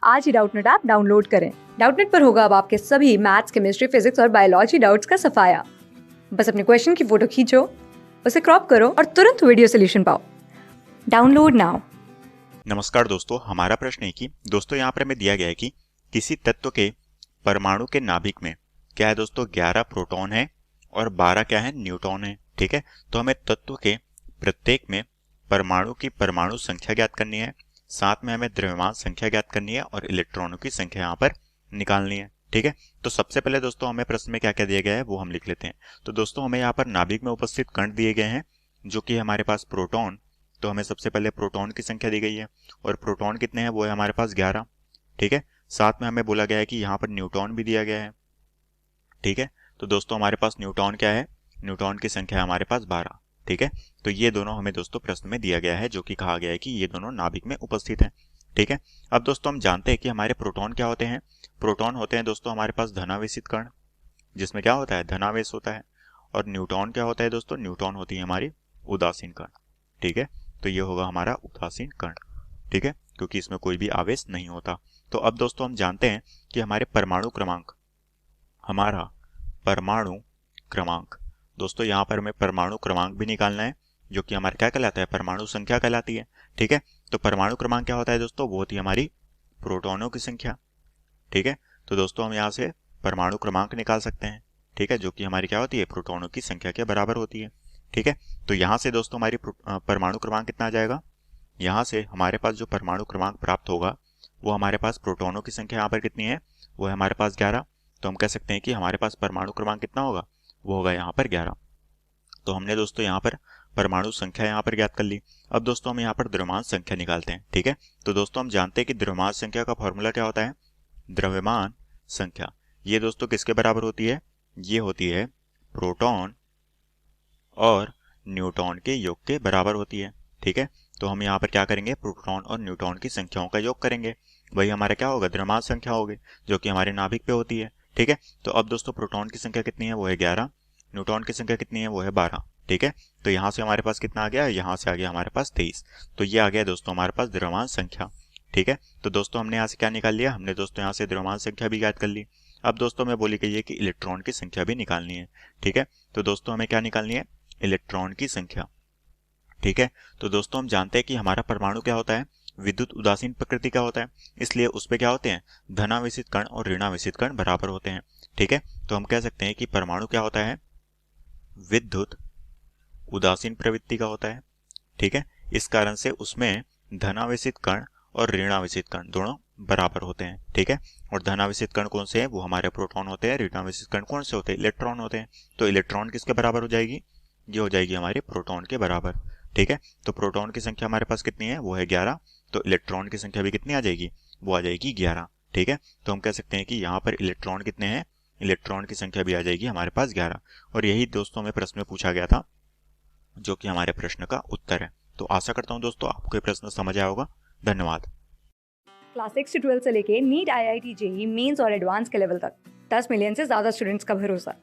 आज ही Doubtnut app download करें। Doubtnut पर होगा अब आपके सभी मैथ्स, केमिस्ट्री, फिजिक्स और बायोलॉजी डाउट्स का सफाया। बस अपने क्वेश्चन की फोटो खींचो, उसे क्रॉप करो और तुरंत वीडियो सोल्यूशन पाओ। Download now. नमस्कार दोस्तों, हमारा प्रश्न है कि दोस्तों यहाँ पर हमें दिया गया है कि किसी तत्व के परमाणु के नाभिक में क्या है दोस्तों 11 प्रोटॉन है और 12 क्या है न्यूट्रॉन है। ठीक है, तो हमें तत्व के प्रत्येक में परमाणु की परमाणु संख्या ज्ञात करनी है, साथ में हमें द्रव्यमान संख्या ज्ञात करनी है और इलेक्ट्रॉनों की संख्या यहाँ पर निकालनी है। ठीक है, तो सबसे पहले दोस्तों हमें प्रश्न में क्या क्या दिया गया है वो हम लिख लेते हैं। तो दोस्तों हमें यहाँ पर नाभिक में उपस्थित कण दिए गए हैं जो कि हमारे पास प्रोटॉन, तो हमें सबसे पहले प्रोटॉन की संख्या दी गई है और प्रोटॉन कितने हैं वो है हमारे पास 11। ठीक है, साथ में हमें बोला गया है कि यहाँ पर न्यूट्रॉन भी दिया गया है। ठीक है, तो दोस्तों हमारे पास न्यूट्रॉन क्या है, न्यूट्रॉन की संख्या है हमारे पास 12। ठीक है, तो ये दोनों हमें दोस्तों प्रश्न में दिया गया है जो कि कहा गया है कि ये दोनों नाभिक में उपस्थित हैं। ठीक है, अब दोस्तों हम जानते हैं कि हमारे प्रोटॉन क्या होते हैं। प्रोटॉन होते हैं दोस्तों हमारे पास धनावेशित कण, जिसमें क्या होता है धनावेश होता है। और न्यूट्रॉन क्या होता है दोस्तों, न्यूट्रॉन होती है हमारी उदासीन कण। ठीक है, तो ये होगा हमारा उदासीन कण। ठीक है, क्योंकि इसमें कोई भी आवेश नहीं होता। तो अब दोस्तों हम जानते हैं कि हमारे परमाणु क्रमांक, हमारा परमाणु क्रमांक, दोस्तों यहाँ पर हमें परमाणु क्रमांक भी निकालना है जो कि हमारा क्या कहलाता है, परमाणु संख्या कहलाती है। ठीक है, तो परमाणु क्रमांक क्या होता है दोस्तों, वो होती है हमारी प्रोटॉनों की संख्या। ठीक है, तो दोस्तों हम यहाँ से परमाणु क्रमांक निकाल सकते हैं। ठीक है, जो कि हमारी क्या होती है, प्रोटॉनों की संख्या के बराबर होती है। ठीक है, तो यहाँ से दोस्तों हमारी परमाणु क्रमांक कितना आ जाएगा, यहाँ से हमारे पास जो परमाणु क्रमांक प्राप्त होगा वो हमारे पास प्रोटॉनों की संख्या यहाँ पर कितनी है, वो है हमारे पास 11। तो हम कह सकते हैं कि हमारे पास परमाणु क्रमांक कितना होगा, वो होगा यहाँ पर 11। तो हमने दोस्तों यहाँ पर परमाणु संख्या यहाँ पर ज्ञात कर ली। अब दोस्तों हम यहाँ पर द्रव्यमान संख्या निकालते हैं। ठीक है, तो दोस्तों हम जानते हैं कि द्रव्यमान संख्या का फॉर्मूला क्या होता है, द्रव्यमान संख्या ये दोस्तों किसके बराबर होती है, ये होती है प्रोटॉन और न्यूट्रॉन के योग के बराबर होती है। ठीक है, तो हम यहाँ पर क्या करेंगे, प्रोटॉन और न्यूट्रॉन की संख्याओं का योग करेंगे, वही हमारा क्या होगा, द्रव्यमान संख्या होगी जो कि हमारे नाभिक पे होती है। ठीक है, तो अब दोस्तों प्रोटॉन की संख्या कितनी है, वो है 11, न्यूट्रॉन की संख्या कितनी है, वो है 12। ठीक है, तो यहाँ से हमारे पास कितना आ गया, यहाँ से आ गया हमारे पास 23। तो ये आ गया दोस्तों हमारे पास द्रव्यमान संख्या। ठीक है, तो दोस्तों हमने यहाँ से क्या निकाल लिया, हमने दोस्तों यहाँ से द्रव्यमान संख्या भी ज्ञात कर ली। अब दोस्तों में बोली गई है कि इलेक्ट्रॉन की संख्या भी निकालनी है। ठीक है, तो दोस्तों हमें क्या निकालनी है, इलेक्ट्रॉन की संख्या। ठीक है, तो दोस्तों हम जानते हैं कि हमारा परमाणु क्या होता है, विद्युत उदासीन प्रकृति का होता है, इसलिए उस पे क्या होते हैं, धनावेशित कण और ऋणावेशित कण बराबर होते हैं। ठीक है, तो हम कह सकते हैं कि परमाणु क्या होता है, विद्युत उदासीन प्रवृत्ति का होता है। ठीक है, इस कारण से उसमें धनावेशित कण और ऋणावेशित कण दोनों बराबर होते हैं। ठीक है, और धनावेशित कण कौन से हैं, वो हमारे प्रोटॉन होते हैं, ऋणावेशित कण कौन से होते हैं, इलेक्ट्रॉन होते हैं। तो इलेक्ट्रॉन किसके बराबर हो जाएगी, ये हो जाएगी हमारे प्रोटॉन के बराबर। ठीक है, तो प्रोटॉन की संख्या हमारे पास कितनी है, वो है 11, तो इलेक्ट्रॉन की संख्या भी कितनी आ जाएगी, वो आ जाएगी 11। ठीक है, तो हम कह सकते हैं कि यहाँ पर इलेक्ट्रॉन कितने हैं, इलेक्ट्रॉन की संख्या भी आ जाएगी हमारे पास 11। और यही दोस्तों हमें प्रश्न में पूछा गया था जो कि हमारे प्रश्न का उत्तर है। तो आशा करता हूँ दोस्तों आपको ये प्रश्न समझ आया होगा। धन्यवाद। क्लास 6 से 12 से लेके नीट, IIT, जेईई मेंस और एडवांस के लेवल तक 10 मिलियन से ज्यादा स्टूडेंट्स का भरोसा।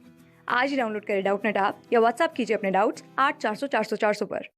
आज ही डाउनलोड करें डाउटनेट ऐप या व्हाट्सएप कीजिए अपने डाउट्स 8400 400 400 पर।